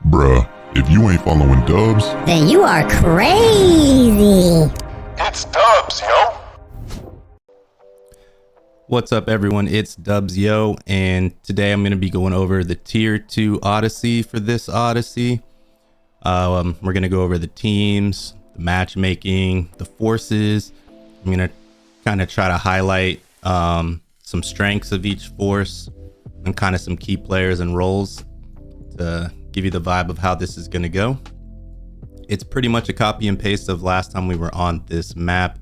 Bruh, if you ain't following Dubs, then you are crazy. It's Dubs, yo. What's up, everyone? It's DubzYo, and today I'm going to be going over the Tier 2 Odyssey for this Odyssey. We're going to go over the teams, the matchmaking, the forces. I'm going to kind of try to highlight some strengths of each force and kind of some key players and roles to give you the vibe of how this is going to go. It's pretty much a copy and paste of last time we were on this map,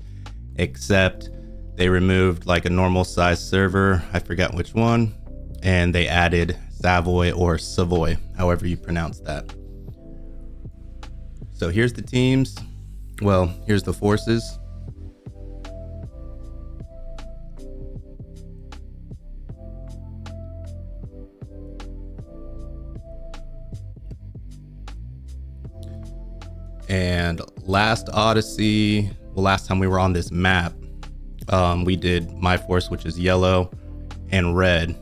except they removed like a normal size server, I forgot which one, and they added Savoy or Savoy, however you pronounce that. So here's the teams. Well, here's the forces. And last Odyssey, well, last time we were on this map, we did my force, which is yellow and red,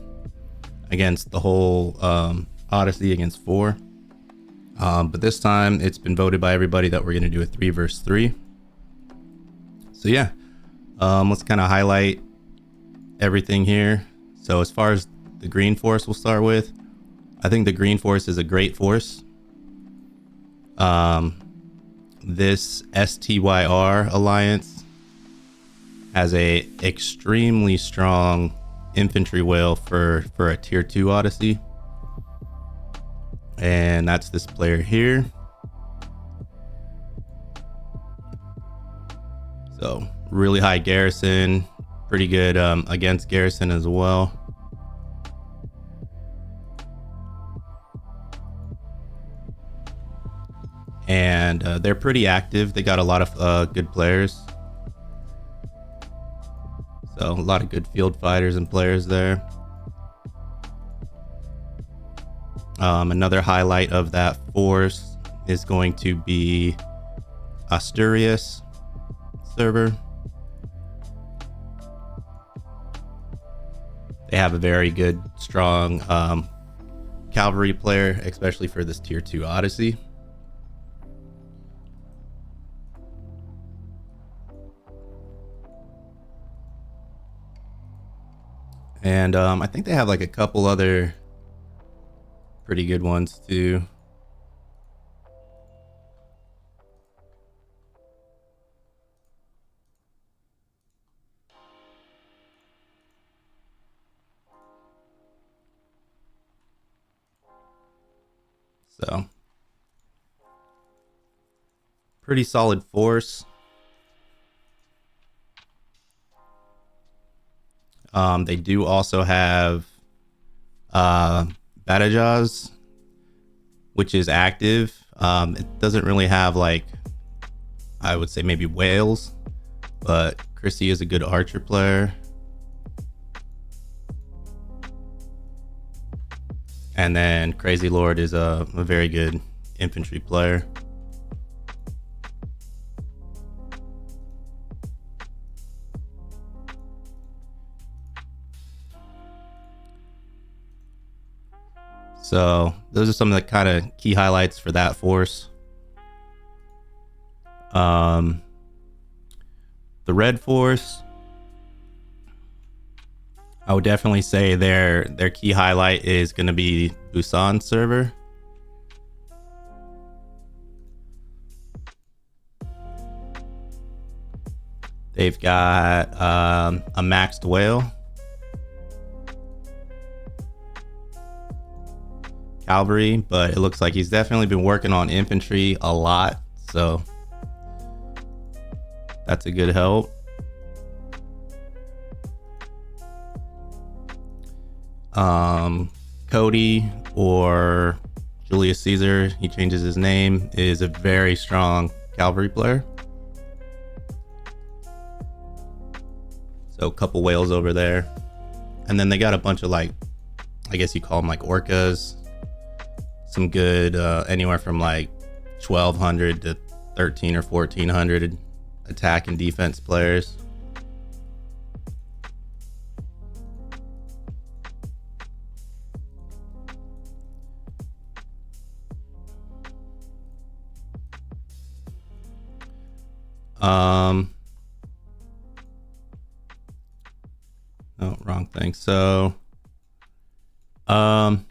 against the whole Odyssey against 4. But this time it's been voted by everybody that we're going to do a 3 versus 3. So yeah, let's kind of highlight everything here. So as far as the green force we'll start with, I think the green force is a great force. This STYR alliance has a extremely strong infantry whale for a tier 2 Odyssey, and that's this player here. So really high garrison, pretty good against garrison as well. And they're pretty active. They got a lot of good players. So a lot of good field fighters and players there. Another highlight of that force is going to be Asturias server. They have a very good, strong cavalry player, especially for this tier 2 Odyssey. And I think they have like a couple other pretty good ones too. So pretty solid force. They do also have Badajas, which is active. It doesn't really have, like, I would say maybe whales, but Chrissy is a good archer player. And then Crazy Lord is a very good infantry player. So those are some of the kind of key highlights for that force. The red force, I would definitely say their key highlight is going to be Busan server. They've got a maxed whale, cavalry, but it looks like he's definitely been working on infantry a lot, so that's a good help. Cody, or Julius Caesar, he changes his name, is a very strong cavalry player. So a couple whales over there, and then they got a bunch of, like, I guess you call them like orcas. Some good anywhere from like 1200 to 13 or 1400 attack and defense players. No, wrong thing. So, the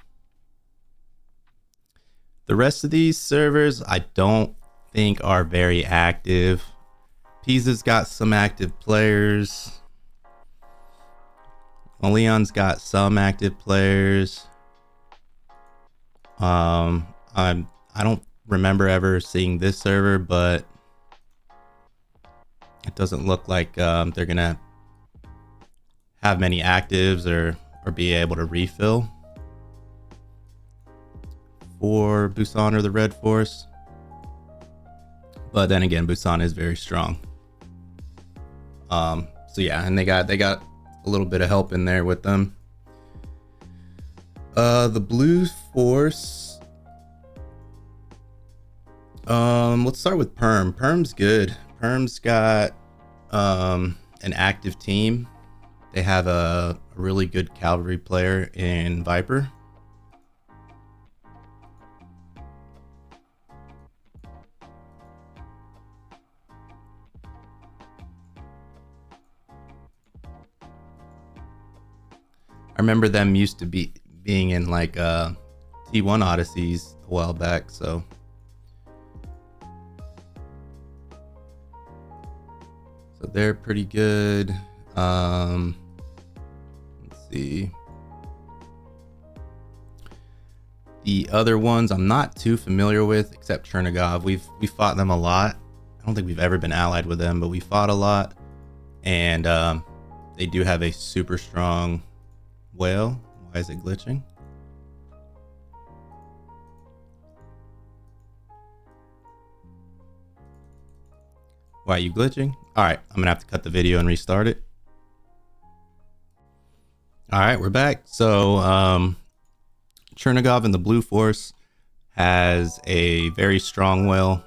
rest of these servers I don't think are very active. Pisa's got some active players. Leon's got some active players. I don't remember ever seeing this server, but it doesn't look like they're gonna have many actives or be able to refill for Busan or the Red Force. But then again, Busan is very strong. So yeah, and they got a little bit of help in there with them. The Blue Force. Let's start with Perm. Perm's good. Perm's got an active team. They have a really good cavalry player in Viper. I remember them used to being in like T1 Odysseys a while back, so they're pretty good. Let's see. The other ones I'm not too familiar with, except Chernigov. We fought them a lot. I don't think we've ever been allied with them, but we fought a lot, and they do have a super strong whale. Why is it glitching? Why are you glitching? All right, I'm gonna have to cut the video and restart it. All right, we're back. So Chernigov in the Blue Force has a very strong whale,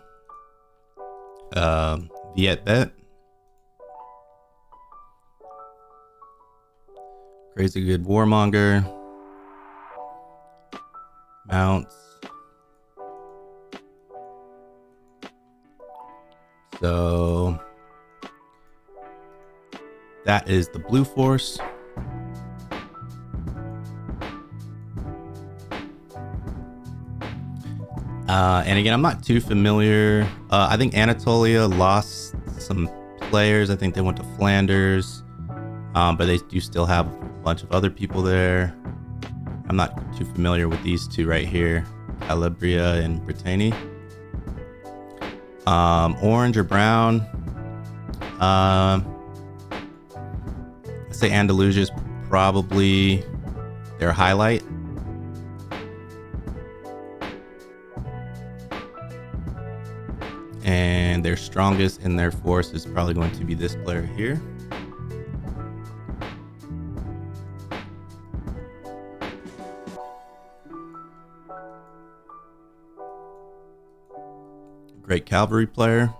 Viet Bet. Crazy good warmonger. Mounts. So that is the Blue Force. And again, I'm not too familiar. I think Anatolia lost some players. I think they went to Flanders, but they do still have a bunch of other people there. I'm not too familiar with these two right here, Calabria and Brittany. Orange or brown. I say Andalusia is probably their highlight. And their strongest in their force is probably going to be this player here. Great cavalry player.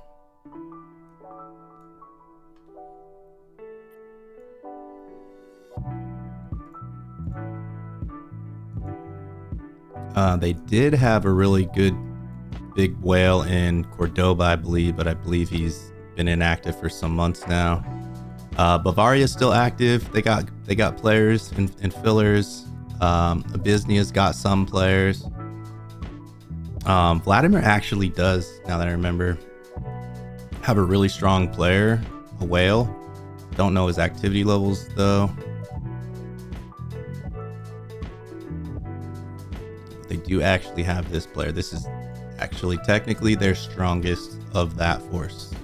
They did have a really good big whale in Cordoba, I believe, but I believe he's been inactive for some months now. Bavaria is still active. They got players and fillers. Abysnia's got some players. Vladimir actually does, now that I remember, have a really strong player, a whale. Don't know his activity levels though. They do actually have this player. This is actually technically their strongest of that force.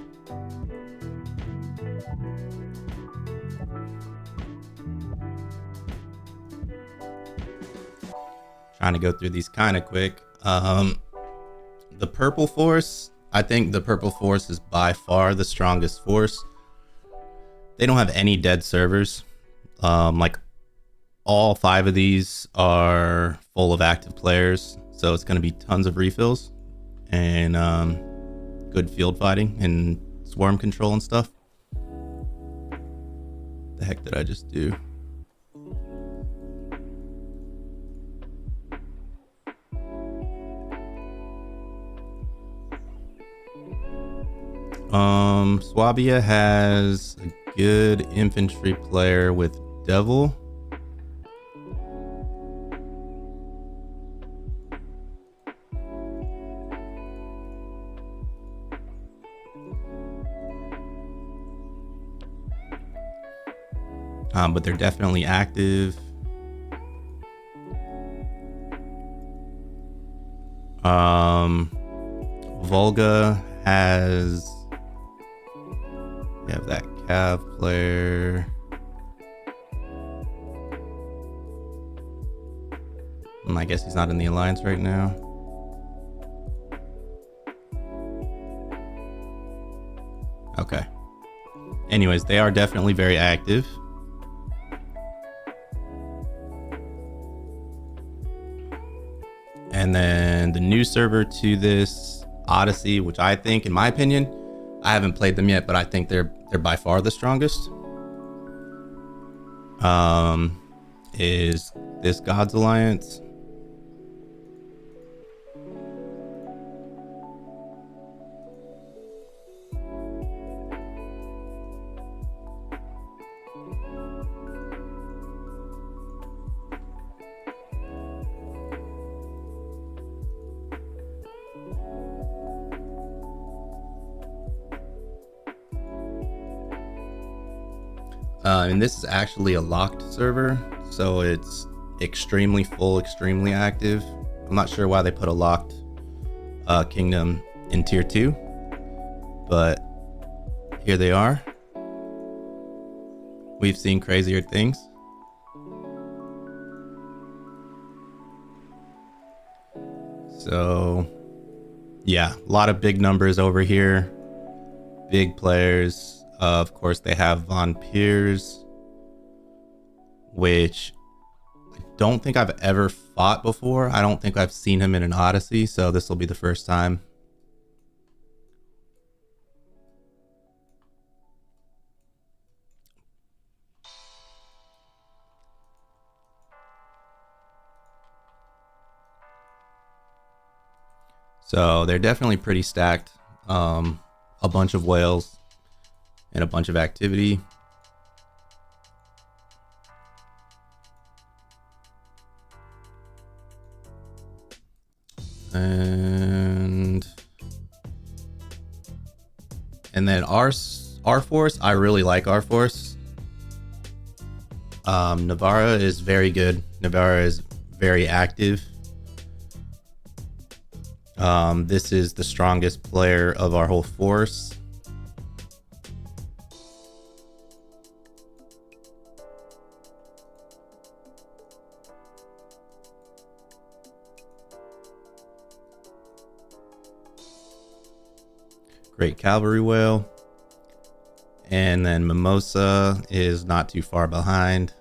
Trying to go through these kind of quick. The purple force, I think the purple force is by far the strongest force. They don't have any dead servers. Like all 5 of these are full of active players, so it's going to be tons of refills and good field fighting and swarm control and stuff. The heck did I just do? Swabia has a good infantry player with Devil. But they're definitely active. Volga has, we have that Cav player. I guess he's not in the alliance right now. Okay. Anyways, they are definitely very active. And then the new server to this, Odyssey, which I think, in my opinion, I haven't played them yet, but I think they're by far the strongest. Is this God's Alliance. And this is actually a locked server, so it's extremely full, extremely active. I'm not sure why they put a locked kingdom in tier 2, but here they are. We've seen crazier things. So yeah, a lot of big numbers over here, big players. Of course, they have Von Piers, which I don't think I've ever fought before. I don't think I've seen him in an Odyssey, so this will be the first time. So they're definitely pretty stacked. A bunch of whales and a bunch of activity. And then our force, I really like our force. Navarra is very good. Navarra is very active. This is the strongest player of our whole force. Great cavalry whale. And then Mimosa is not too far behind.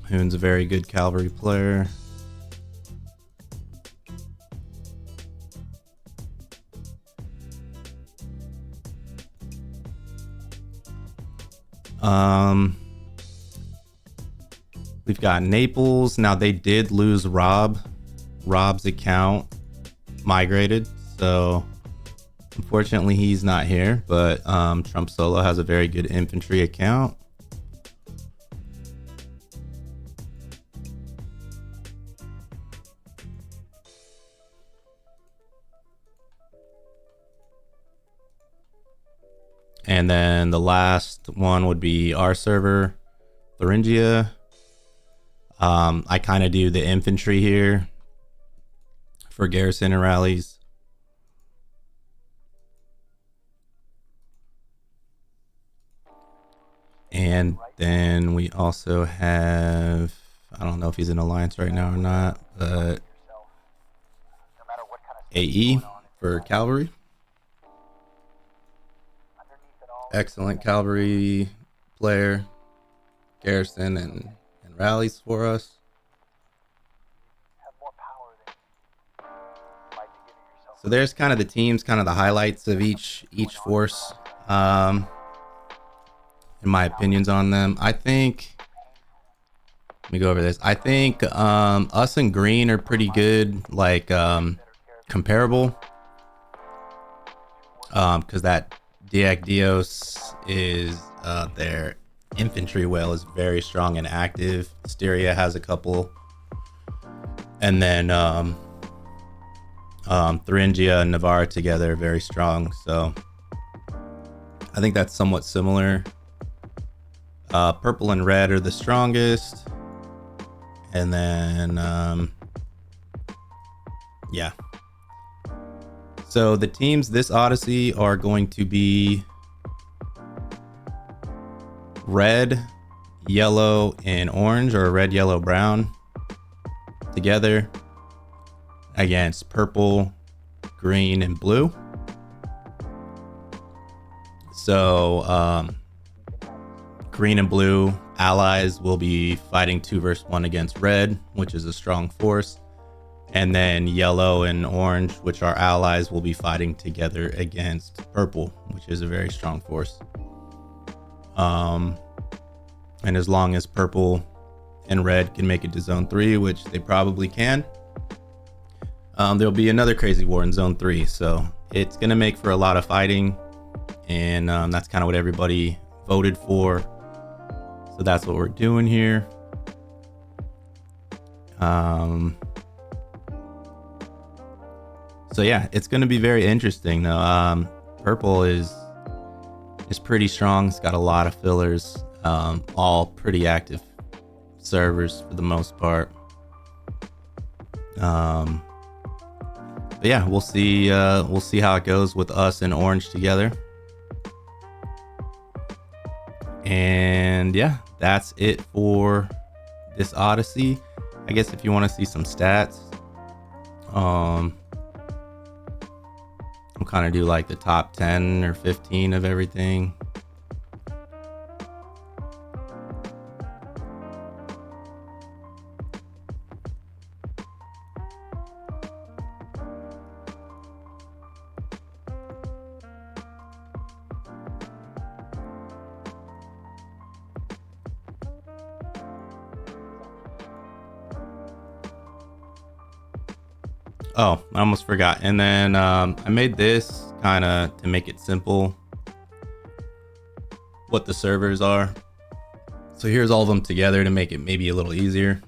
Hoon's a very good cavalry player. We've got Naples. Now they did lose Rob. Rob's account migrated, so unfortunately he's not here, but Trump Solo has a very good infantry account. And then the last one would be our server, Thuringia. I kind of do the infantry here for garrison and rallies. And then we also have, I don't know if he's in alliance right now or not, but AE for cavalry. Excellent cavalry player, garrison and rallies for us. So there's kind of the teams, kind of the highlights of each force. in my opinions on them. I think, let me go over this. I think us and green are pretty good, like comparable. Because that Dios is their infantry whale is very strong and active. Styria has a couple, and then Thuringia and Navarra together are very strong. So I think that's somewhat similar. Purple and red are the strongest, and then yeah. So the teams this Odyssey are going to be red, yellow, and orange, or red, yellow, brown together against purple, green, and blue. So green and blue allies will be fighting 2 versus 1 against red, which is a strong force. And then yellow and orange, which are allies, will be fighting together against purple, which is a very strong force. And as long as purple and red can make it to zone 3, which they probably can, there'll be another crazy war in zone 3. So it's going to make for a lot of fighting. And that's kind of what everybody voted for. So that's what we're doing here. So yeah, it's going to be very interesting though. Purple is pretty strong. It's got a lot of fillers, all pretty active servers for the most part. But yeah, we'll see how it goes with us and orange together. And yeah, that's it for this Odyssey. I guess if you want to see some stats, I'll kind of do like the top 10 or 15 of everything. Oh, I almost forgot. And then I made this kind of to make it simple what the servers are. So here's all of them together to make it maybe a little easier.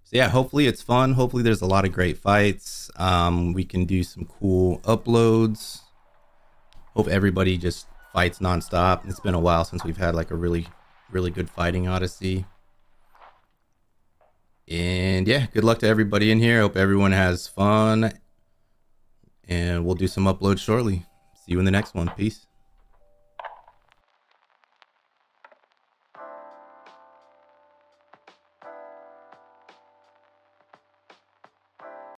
So yeah, hopefully it's fun. Hopefully there's a lot of great fights. We can do some cool uploads. Hope everybody just fights nonstop. It's been a while since we've had like a really good fighting Odyssey. And yeah, good luck to everybody in here. Hope everyone has fun. And we'll do some uploads shortly. See you in the next one. Peace.